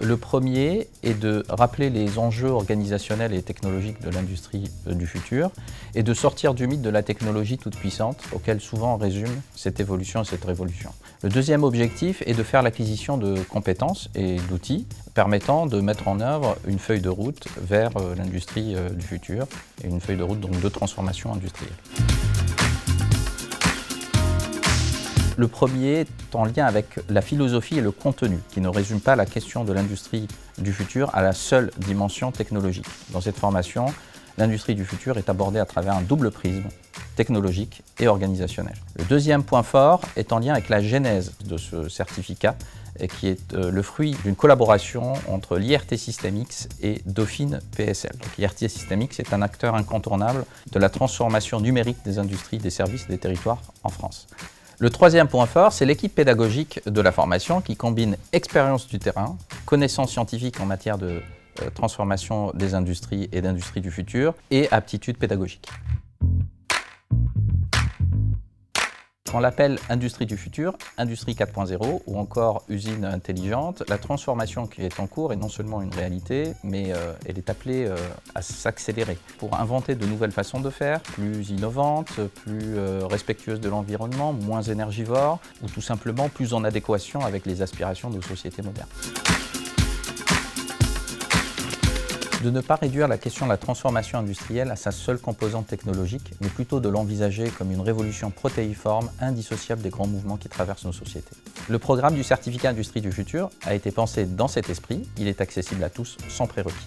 Le premier est de rappeler les enjeux organisationnels et technologiques de l'industrie du futur et de sortir du mythe de la technologie toute puissante auquel souvent on résume cette évolution et cette révolution. Le deuxième objectif est de faire l'acquisition de compétences et d'outils permettant de mettre en œuvre une feuille de route vers l'industrie du futur et une feuille de route donc de transformation industrielle. Le premier est en lien avec la philosophie et le contenu, qui ne résume pas la question de l'industrie du futur à la seule dimension technologique. Dans cette formation, l'industrie du futur est abordée à travers un double prisme, technologique et organisationnel. Le deuxième point fort est en lien avec la genèse de ce certificat, qui est le fruit d'une collaboration entre l'IRT System X et Dauphine PSL. L'IRT System X est un acteur incontournable de la transformation numérique des industries, des services et des territoires en France. Le troisième point fort, c'est l'équipe pédagogique de la formation qui combine expérience du terrain, connaissances scientifiques en matière de transformation des industries et d'industrie du futur et aptitudes pédagogiques. On l'appelle industrie du futur, industrie 4.0 ou encore usine intelligente. La transformation qui est en cours est non seulement une réalité, mais elle est appelée à s'accélérer pour inventer de nouvelles façons de faire, plus innovantes, plus respectueuses de l'environnement, moins énergivores ou tout simplement plus en adéquation avec les aspirations de sociétés modernes. De ne pas réduire la question de la transformation industrielle à sa seule composante technologique, mais plutôt de l'envisager comme une révolution protéiforme indissociable des grands mouvements qui traversent nos sociétés. Le programme du certificat Industrie du futur a été pensé dans cet esprit, il est accessible à tous sans prérequis.